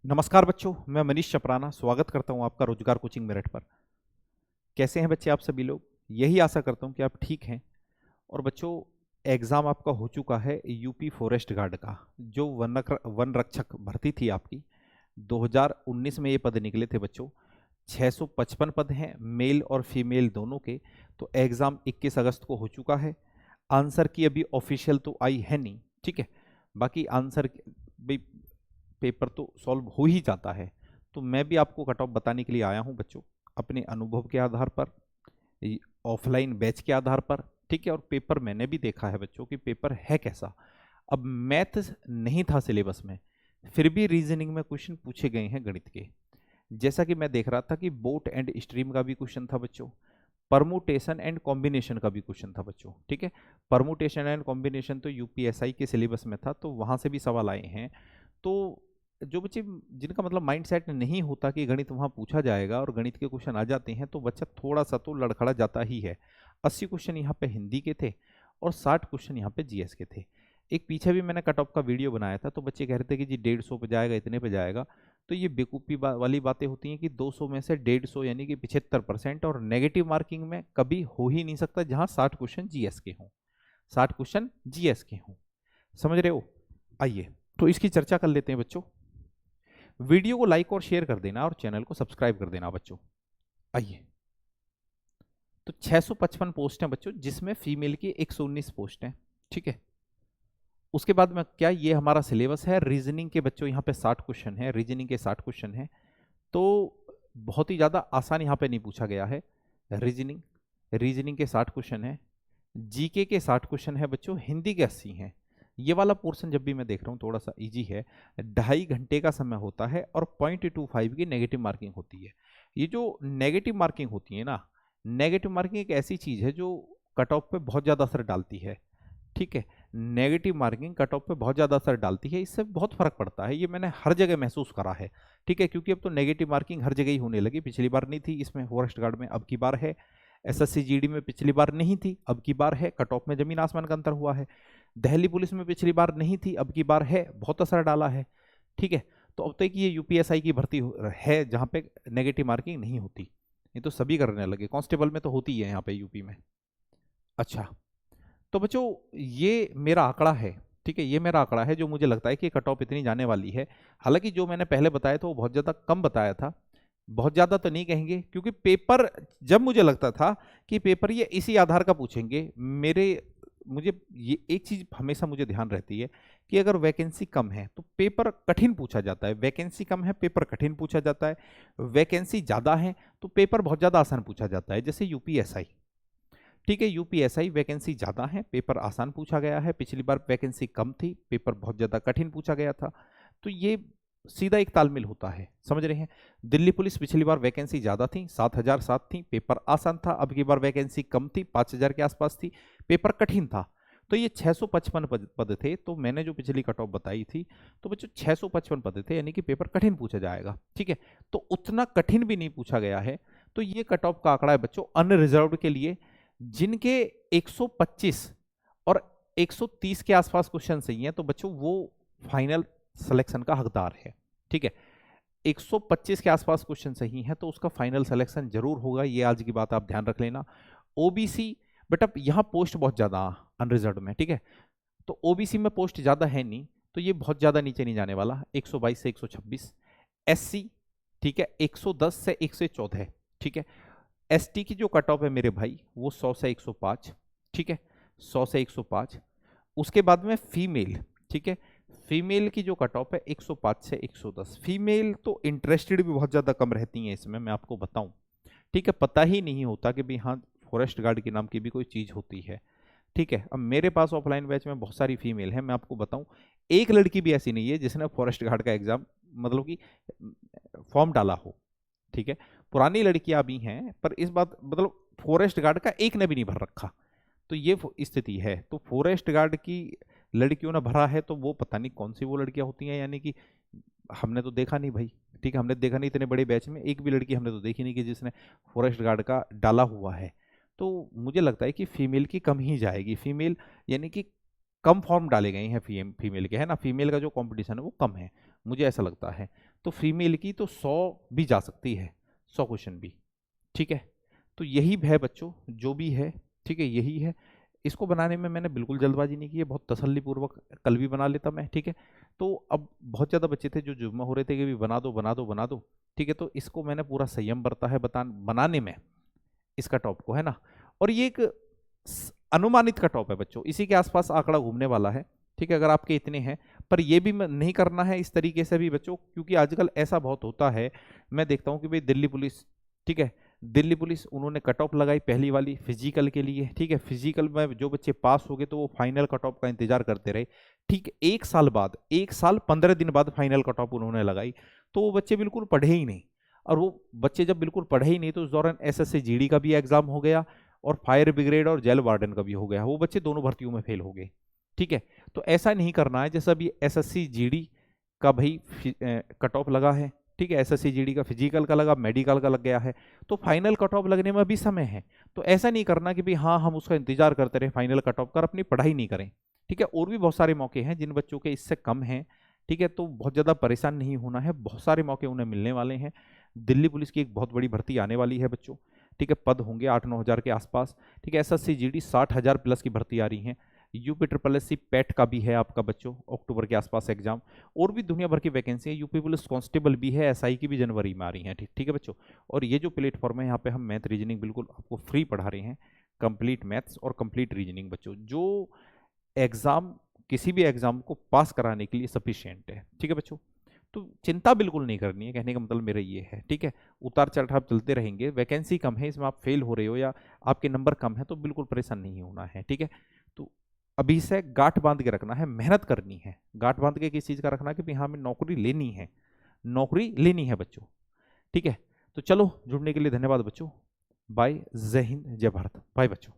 नमस्कार बच्चों, मैं मनीष चपराना स्वागत करता हूं आपका रोजगार कोचिंग मेरठ पर। कैसे हैं बच्चे आप सभी लोग? यही आशा करता हूं कि आप ठीक हैं। और बच्चों, एग्ज़ाम आपका हो चुका है यूपी फॉरेस्ट गार्ड का, जो वन रक्षक भर्ती थी आपकी। 2019 में ये पद निकले थे बच्चों। 655 पद हैं, मेल और फीमेल दोनों के। तो एग्ज़ाम 21 अगस्त को हो चुका है। आंसर की अभी ऑफिशियल तो आई है नहीं, ठीक है। बाकी आंसर भाई पेपर तो सॉल्व हो ही जाता है। तो मैं भी आपको कट ऑफ बताने के लिए आया हूं बच्चों, अपने अनुभव के आधार पर, ऑफलाइन बैच के आधार पर, ठीक है। और पेपर मैंने भी देखा है बच्चों कि पेपर है कैसा। अब मैथ नहीं था सिलेबस में, फिर भी रीजनिंग में क्वेश्चन पूछे गए हैं गणित के। जैसा कि मैं देख रहा था कि बोट एंड स्ट्रीम का भी क्वेश्चन था बच्चों, परमुटेशन एंड कॉम्बिनेशन का भी क्वेश्चन था बच्चों, ठीक है। परमुटेशन एंड कॉम्बिनेशन तो यूपीएसआई के सिलेबस में था, तो वहां से भी सवाल आए हैं। तो जो बच्चे जिनका मतलब माइंड सेट नहीं होता कि गणित वहां पूछा जाएगा और गणित के क्वेश्चन आ जाते हैं, तो बच्चा थोड़ा सा तो लड़खड़ा जाता ही है। 80 क्वेश्चन यहाँ पे हिंदी के थे और 60 क्वेश्चन यहाँ पे जीएस के थे। एक पीछे भी मैंने कट ऑफ का वीडियो बनाया था, तो बच्चे कह रहे थे कि जी 150 पे जाएगा, इतने पे जाएगा। तो ये बेवकूफ़ी वाली बातें होती हैं कि 200 में से 150 यानी कि 75%, और नेगेटिव मार्किंग में कभी हो ही नहीं सकता जहां 60 क्वेश्चन जीएस के हों। 60 क्वेश्चन जीएस के हों, समझ रहे हो? आइए तो इसकी चर्चा कर लेते हैं बच्चों। वीडियो को लाइक और शेयर कर देना और चैनल को सब्सक्राइब कर देना बच्चों। आइए, तो 655 पोस्ट हैं बच्चों, जिसमें फीमेल की 119 पोस्ट हैं, ठीक है। उसके बाद में क्या, ये हमारा सिलेबस है। रीजनिंग के बच्चों यहाँ पे 60 क्वेश्चन है, रीजनिंग के 60 क्वेश्चन है। तो बहुत ही ज़्यादा आसान यहाँ पे नहीं पूछा गया है। रीजनिंग रीजनिंग के 60 क्वेश्चन है, जीके के 60 क्वेश्चन है बच्चों, हिंदी के 80 हैं। ये वाला पोर्शन जब भी मैं देख रहा हूँ थोड़ा सा इजी है। 2.5 घंटे का समय होता है और 0.25 की नेगेटिव मार्किंग होती है। ये जो नेगेटिव मार्किंग होती है ना, नेगेटिव मार्किंग एक ऐसी चीज़ है जो कट ऑफ पे बहुत ज़्यादा असर डालती है, ठीक है। नेगेटिव मार्किंग कट ऑफ पे बहुत ज़्यादा असर डालती है, इससे बहुत फर्क पड़ता है। ये मैंने हर जगह महसूस करा है, ठीक है। क्योंकि अब तो नेगेटिव मार्किंग हर जगह ही होने लगी। पिछली बार नहीं थी इसमें फॉरेस्ट गार्ड में, अब की बार है। एसएससी जीडी में पिछली बार नहीं थी, अब की बार है। कट ऑफ में जमीन आसमान का अंतर हुआ है। दिल्ली पुलिस में पिछली बार नहीं थी, अब की बार है। बहुत असर डाला है, ठीक है। तो अब तक ये यूपीएसआई की भर्ती है जहां पे नेगेटिव मार्किंग नहीं होती। ये तो सभी करने लगे, कांस्टेबल में तो होती है यहाँ पे यूपी में। अच्छा, तो बच्चों ये मेरा आंकड़ा है, ठीक है। ये मेरा आंकड़ा है जो मुझे लगता है कि कट ऑफ इतनी जाने वाली है। हालांकि जो मैंने पहले बताया था वो बहुत ज़्यादा कम बताया था। बहुत ज़्यादा तो नहीं कहेंगे, क्योंकि पेपर जब मुझे लगता था कि पेपर ये इसी आधार का पूछेंगे, मुझे ये एक चीज़ हमेशा मुझे ध्यान रहती है कि अगर वैकेंसी कम है तो पेपर कठिन पूछा जाता है। वैकेंसी कम है, पेपर कठिन पूछा जाता है। वैकेंसी ज़्यादा है तो पेपर बहुत ज़्यादा आसान पूछा जाता है, जैसे यूपीएसआई, ठीक है। यूपीएसआई वैकेंसी ज़्यादा है, पेपर आसान पूछा गया है। पिछली बार वैकेंसी कम थी, पेपर बहुत ज़्यादा कठिन पूछा गया था। तो ये सीधा एक तालमेल होता है, समझ रहे हैं। दिल्ली पुलिस पिछली बार वैकेंसी ज़्यादा थी, 7,007 थी, पेपर आसान था। अब की बार वैकेंसी कम थी, 5,000 के आसपास थी, पेपर कठिन था। तो ये 655 पद थे। तो मैंने जो पिछली कट ऑफ बताई थी, तो बच्चों 655 पद थे, यानी कि पेपर कठिन पूछा जाएगा, ठीक है। तो उतना कठिन भी नहीं पूछा गया है। तो ये कट ऑफ का आंकड़ा है बच्चों अनरिजर्व्ड के लिए, जिनके 125 और 130 के आसपास क्वेश्चन सही हैं, तो बच्चों वो फाइनल सिलेक्शन का हकदार है, ठीक है। 125 के आसपास क्वेश्चन सही है तो उसका फाइनल सिलेक्शन जरूर होगा, ये आज की बात आप ध्यान रख लेना। ओबीसी, बट अब यहां पोस्ट बहुत ज्यादा अनरिजर्व्ड में, ठीक है। तो ओबीसी में पोस्ट ज्यादा है नहीं, तो ये बहुत ज्यादा नीचे नहीं जाने वाला, 122 से 126। एससी, ठीक है, 110 से 114, ठीक है। एसटी की जो कट ऑफ है मेरे भाई वो 100 से 105, ठीक है, 100 से 105। उसके बाद में फीमेल, ठीक है, फीमेल की जो कट ऑफ है 105 से 110। फीमेल तो इंटरेस्टेड भी बहुत ज़्यादा कम रहती हैं इसमें, मैं आपको बताऊं, ठीक है। पता ही नहीं होता कि भाई हाँ, फॉरेस्ट गार्ड के नाम की भी कोई चीज़ होती है, ठीक है। अब मेरे पास ऑफलाइन बैच में बहुत सारी फीमेल है, मैं आपको बताऊं, एक लड़की भी ऐसी नहीं है जिसने फॉरेस्ट गार्ड का एग्जाम मतलब कि फॉर्म डाला हो, ठीक है। पुरानी लड़कियां भी हैं, पर इस बात मतलब फॉरेस्ट गार्ड का एक ने भी नहीं भर रखा। तो ये स्थिति है। तो फॉरेस्ट गार्ड की लड़कियों ने भरा है, तो वो पता नहीं कौन सी वो लड़कियां होती हैं, यानी कि हमने तो देखा नहीं भाई, ठीक है। हमने देखा नहीं, इतने बड़े बैच में एक भी लड़की हमने तो देखी नहीं कि जिसने फॉरेस्ट गार्ड का डाला हुआ है। तो मुझे लगता है कि फीमेल की कम ही जाएगी। फीमेल यानी कि कम फॉर्म डाले गए हैं फीमेल के, है ना। फीमेल का जो कंपटीशन है वो कम है, मुझे ऐसा लगता है। तो फीमेल की तो 100 भी जा सकती है, 100 क्वेश्चन भी, ठीक है। तो यही है बच्चों, जो भी है, ठीक है, यही है। इसको बनाने में मैंने बिल्कुल जल्दबाजी नहीं की है, बहुत तसल्ली पूर्वक, कल भी बना लेता मैं, ठीक है। तो अब बहुत ज़्यादा बच्चे थे जो जुम्मा हो रहे थे कि भी बना दो बना दो बना दो, ठीक है। तो इसको मैंने पूरा संयम बरता है बनाने में, इसका टॉप को, है ना। और ये एक अनुमानित का टॉप है बच्चों, इसी के आसपास आंकड़ा घूमने वाला है, ठीक है, अगर आपके इतने हैं। पर ये भी नहीं करना है इस तरीके से भी बच्चों, क्योंकि आजकल ऐसा बहुत होता है, मैं देखता हूं कि भाई दिल्ली पुलिस, ठीक है, दिल्ली पुलिस उन्होंने कट ऑफ लगाई पहली वाली फिजिकल के लिए, ठीक है। फिजिकल में जो बच्चे पास हो गए तो वो फाइनल कट ऑफ का इंतजार करते रहे, ठीक। 1 साल बाद, 1 साल 15 दिन बाद फाइनल कट ऑफ उन्होंने लगाई, तो वो बच्चे बिल्कुल पढ़े ही नहीं। और वो बच्चे जब बिल्कुल पढ़े ही नहीं तो उस दौरान एसएससी जीडी का भी एग्जाम हो गया और फायर ब्रिगेड और जेल वार्डन का भी हो गया, वो बच्चे दोनों भर्तियों में फेल हो गए, ठीक है। तो ऐसा नहीं करना है, जैसा भी एसएससी जीडी का भाई कट ऑफ लगा है, ठीक है, एसएससी जीडी का फिजिकल का लगा, मेडिकल का लग गया है, तो फाइनल कट ऑफ लगने में अभी समय है। तो ऐसा नहीं करना कि भाई हाँ हम उसका इंतजार करते रहे, फाइनल कट ऑफ कर अपनी पढ़ाई नहीं करें, ठीक है। और भी बहुत सारे मौके हैं जिन बच्चों के इससे कम हैं, ठीक है। तो बहुत ज़्यादा परेशान नहीं होना है, बहुत सारे मौके उन्हें मिलने वाले हैं। दिल्ली पुलिस की एक बहुत बड़ी भर्ती आने वाली है बच्चों, ठीक है, पद होंगे 8-9 हज़ार के आसपास, ठीक है। एसएससी जीडी 60,000 प्लस की भर्ती आ रही है। UP triple S C PET का भी है आपका बच्चों, अक्टूबर के आसपास एग्जाम। और भी दुनिया भर की वैकेंसी है, यूपी पुलिस कांस्टेबल भी है, एसआई की भी जनवरी में आ रही है, ठीक, ठीक है बच्चों। और ये जो प्लेटफॉर्म है, यहाँ पे हम मैथ रीजनिंग बिल्कुल आपको फ्री पढ़ा रहे हैं, कंप्लीट मैथ्स और कंप्लीट रीजनिंग बच्चों, जो एग्जाम किसी भी एग्जाम को पास कराने के लिए सफिशियंट है, ठीक है बच्चों। तो चिंता बिल्कुल नहीं करनी है, कहने का मतलब मेरा ये है, ठीक है। उतार चढ़ाव चलते रहेंगे, वैकेंसी कम है, इसमें आप फेल हो रहे हो या आपके नंबर कम है तो बिल्कुल परेशान नहीं होना है, ठीक है। तो अभी से गांठ बांध के रखना है, मेहनत करनी है, गांठ बांध के किस चीज़ का रखना है कि भाई हाँ हमें नौकरी लेनी है, नौकरी लेनी है बच्चों, ठीक है। तो चलो, जुड़ने के लिए धन्यवाद बच्चों, बाय, जय हिंद, जय भारत, बाय बच्चों।